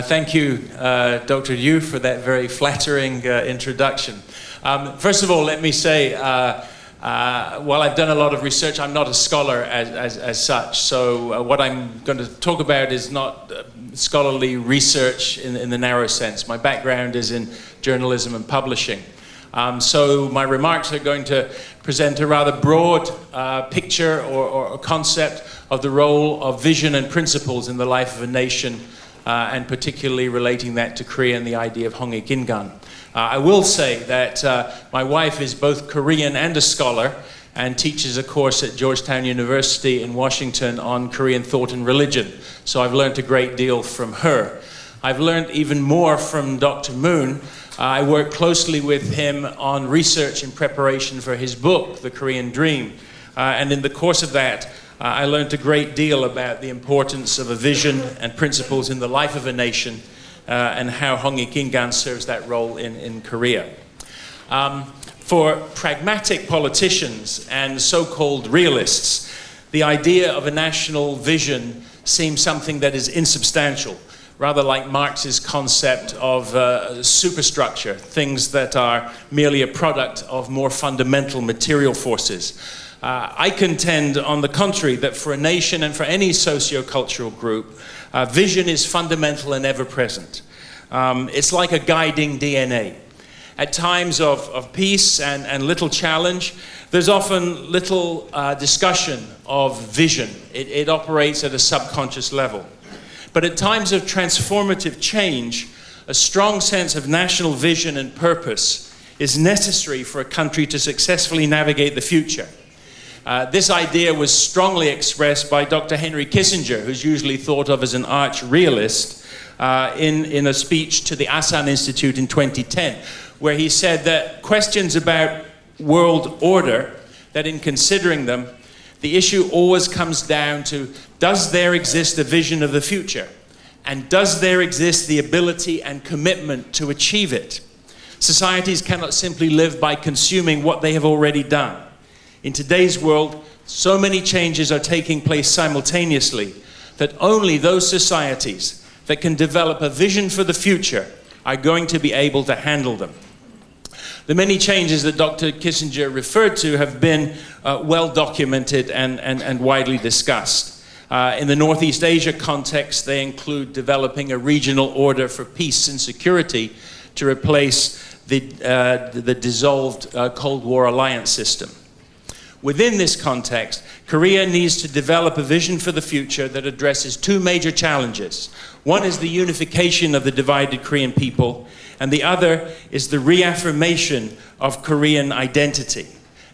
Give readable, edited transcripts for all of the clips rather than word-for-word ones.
Thank you, Dr. Yu, for that very flattering introduction. First of all, let me say, while I've done a lot of research, I'm not a scholar as such. So what I'm going to talk about is not scholarly research in the narrow sense. My background is in journalism and publishing. So my remarks are going to present a rather broad picture or concept of the role of vision and principles in the life of a nation, and particularly relating that to Korea and the idea of Hongik Ingan. I will say that my wife is both Korean and a scholar and teaches a course at Georgetown University in Washington on Korean thought and religion. So I've learned a great deal from her. I've learned even more from Dr. Moon. I work closely with him on research in preparation for his book, The Korean Dream. And in the course of that, I learned a great deal about the importance of a vision and principles in the life of a nation, and how Hongik Ingan serves that role in Korea. For pragmatic politicians and so-called realists, the idea of a national vision seems something that is insubstantial, rather like Marx's concept of superstructure, things that are merely a product of more fundamental material forces. I contend, on the contrary, that for a nation and for any socio-cultural group, vision is fundamental and ever-present. It's like a guiding DNA. At times of peace and little challenge, there's often little discussion of vision. It operates at a subconscious level. But at times of transformative change, a strong sense of national vision and purpose is necessary for a country to successfully navigate the future. This idea was strongly expressed by Dr. Henry Kissinger, who's usually thought of as an arch realist, in a speech to the Asan Institute in 2010, where he said that questions about world order, that in considering them, the issue always comes down to, does there exist a vision of the future? And does there exist the ability and commitment to achieve it? Societies cannot simply live by consuming what they have already done. In today's world, so many changes are taking place simultaneously that only those societies that can develop a vision for the future are going to be able to handle them. The many changes that Dr. Kissinger referred to have been well documented and widely discussed. In the Northeast Asia context, they include developing a regional order for peace and security to replace the dissolved Cold War alliance system. Within this context, Korea needs to develop a vision for the future that addresses two major challenges. One is the unification of the divided Korean people, and the other is the reaffirmation of Korean identity.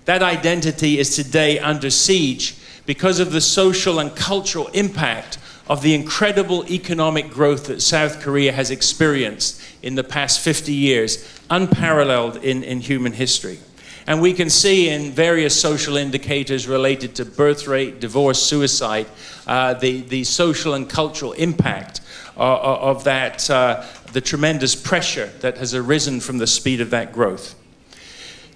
That identity is today under siege because of the social and cultural impact of the incredible economic growth that South Korea has experienced in the past 50 years, unparalleled in human history. And we can see in various social indicators related to birth rate, divorce, suicide, the social and cultural impact of that, the tremendous pressure that has arisen from the speed of that growth.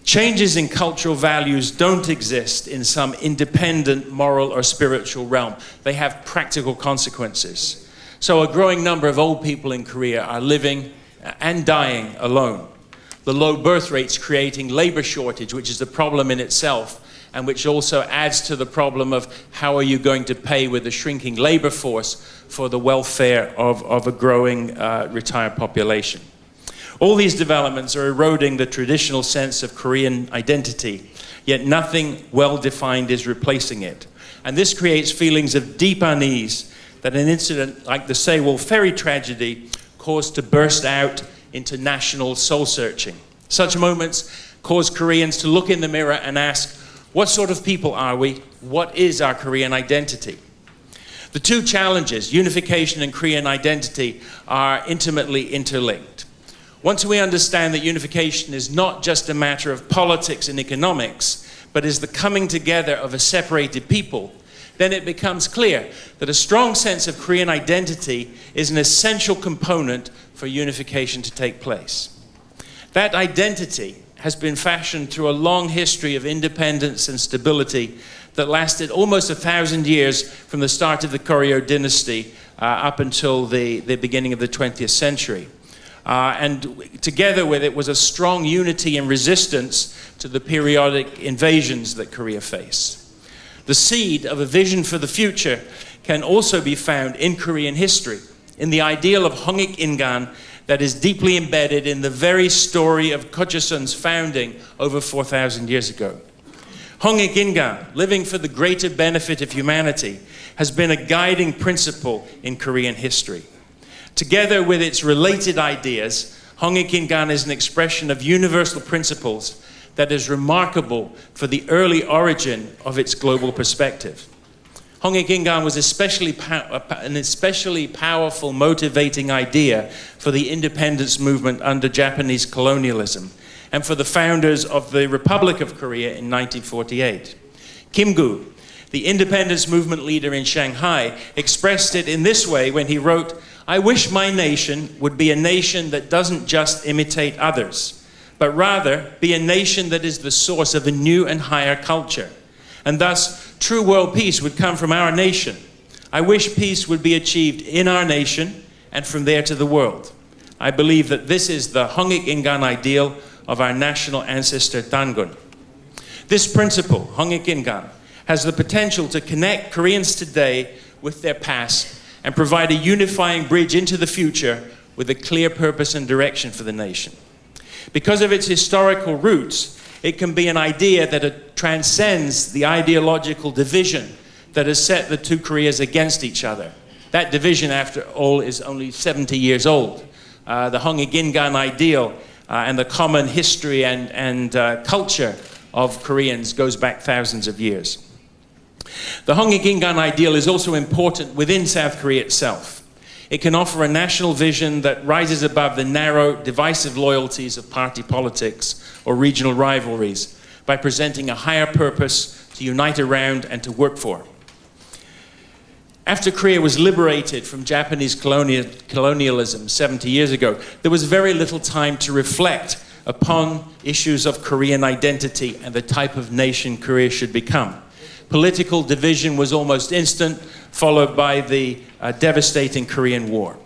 Changes in cultural values don't exist in some independent moral or spiritual realm. They have practical consequences. So a growing number of old people in Korea are living and dying alone. The low birth rates creating labor shortage, which is a problem in itself, and which also adds to the problem of how are you going to pay with a shrinking labor force for the welfare of a growing retired population. All these developments are eroding the traditional sense of Korean identity, yet nothing well-defined is replacing it. And this creates feelings of deep unease that an incident like the Seoul ferry tragedy caused to burst out into national soul-searching. Such moments cause Koreans to look in the mirror and ask, what sort of people are we? What is our Korean identity? The two challenges, unification and Korean identity, are intimately interlinked. Once we understand that unification is not just a matter of politics and economics, but is the coming together of a separated people, then it becomes clear that a strong sense of Korean identity is an essential component for unification to take place. That identity has been fashioned through a long history of independence and stability that lasted almost 1,000 years from the start of the Goryeo dynasty up until the beginning of the 20th century. And together with it was a strong unity and resistance to the periodic invasions that Korea faced. The seed of a vision for the future can also be found in Korean history, in the ideal of Hongik Ingan that is deeply embedded in the very story of Gojoseon's founding over 4,000 years ago. Hongik Ingan, living for the greater benefit of humanity, has been a guiding principle in Korean history. Together with its related ideas, Hongik Ingan is an expression of universal principles that is remarkable for the early origin of its global perspective. Hongik Ingan was an especially powerful motivating idea for the independence movement under Japanese colonialism and for the founders of the Republic of Korea in 1948. Kim Gu, the independence movement leader in Shanghai, expressed it in this way when he wrote, "I wish my nation would be a nation that doesn't just imitate others, but rather be a nation that is the source of a new and higher culture. And thus, true world peace would come from our nation. I wish peace would be achieved in our nation and from there to the world. I believe that this is the Hongik Ingan ideal of our national ancestor Dangun." This principle, Hongik Ingan, has the potential to connect Koreans today with their past and provide a unifying bridge into the future with a clear purpose and direction for the nation. Because of its historical roots, it can be an idea that transcends the ideological division that has set the two Koreas against each other. That division, after all, is only 70 years old. The Hongik Ingan ideal and the common history and culture of Koreans goes back thousands of years. The Hongik Ingan ideal is also important within South Korea itself. It can offer a national vision that rises above the narrow, divisive loyalties of party politics or regional rivalries by presenting a higher purpose to unite around and to work for. After Korea was liberated from Japanese colonialism 70 years ago, there was very little time to reflect upon issues of Korean identity and the type of nation Korea should become. Political division was almost instant, followed by the devastating Korean War.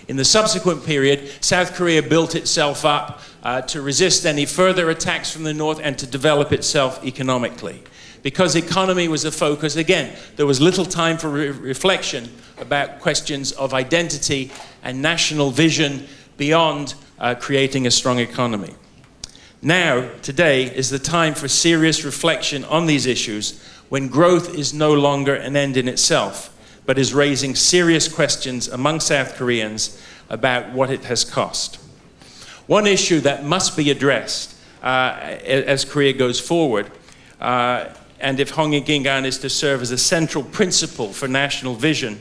In the subsequent period, South Korea built itself up to resist any further attacks from the North and to develop itself economically. Because economy was a focus, again, there was little time for reflection about questions of identity and national vision beyond creating a strong economy. Now, today, is the time for serious reflection on these issues when growth is no longer an end in itself, but is raising serious questions among South Koreans about what it has cost. One issue that must be addressed as Korea goes forward, and if Hongik Ingan is to serve as a central principle for national vision,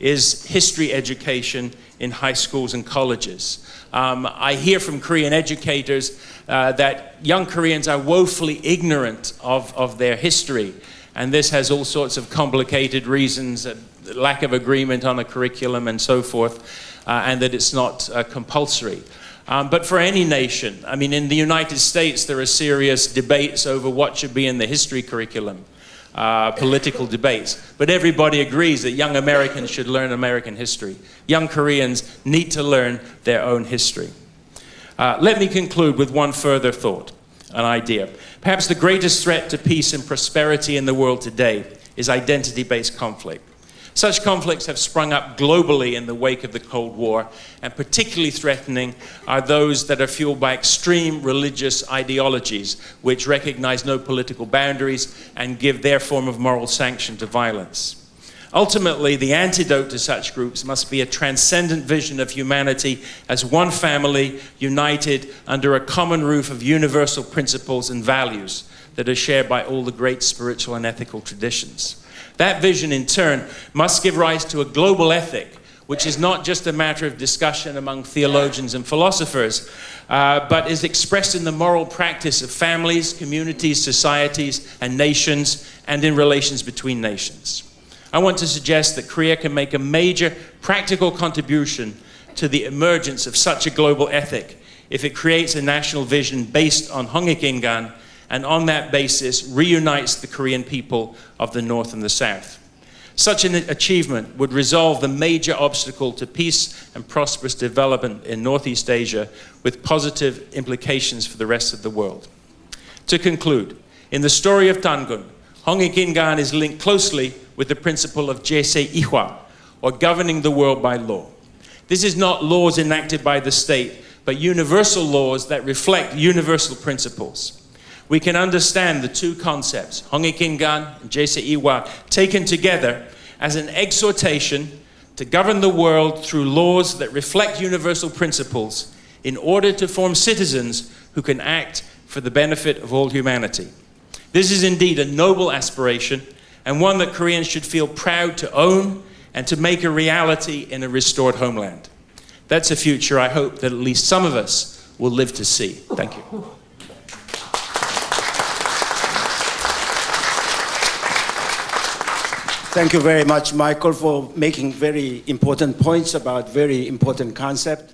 is history education in high schools and colleges. I hear from Korean educators that young Koreans are woefully ignorant of their history, and this has all sorts of complicated reasons, lack of agreement on a curriculum and so forth, and that it's not compulsory. But for any nation, I mean, in the United States, there are serious debates over what should be in the history curriculum, political debates. But everybody agrees that young Americans should learn American history. Young Koreans need to learn their own history. Let me conclude with one further thought, an idea. Perhaps the greatest threat to peace and prosperity in the world today is identity-based conflict. Such conflicts have sprung up globally in the wake of the Cold War, and particularly threatening are those that are fueled by extreme religious ideologies which recognize no political boundaries and give their form of moral sanction to violence. Ultimately, the antidote to such groups must be a transcendent vision of humanity as one family united under a common roof of universal principles and values that are shared by all the great spiritual and ethical traditions. That vision, in turn, must give rise to a global ethic, which is not just a matter of discussion among theologians and philosophers, but is expressed in the moral practice of families, communities, societies, and nations, and in relations between nations. I want to suggest that Korea can make a major practical contribution to the emergence of such a global ethic if it creates a national vision based on Hongik Ingan, and on that basis reunites the Korean people of the North and the South. Such an achievement would resolve the major obstacle to peace and prosperous development in Northeast Asia, with positive implications for the rest of the world. To conclude, in the story of Tangun, Hongik Ingan is linked closely with the principle of Jese Ihwa, or governing the world by law. This is not laws enacted by the state, but universal laws that reflect universal principles. We can understand the two concepts, Hongik Ingan and Jese Ihwa, taken together as an exhortation to govern the world through laws that reflect universal principles in order to form citizens who can act for the benefit of all humanity. This is indeed a noble aspiration, and one that Koreans should feel proud to own and to make a reality in a restored homeland. That's a future I hope that at least some of us will live to see. Thank you. Thank you very much, Michael, for making very important points about very important concept.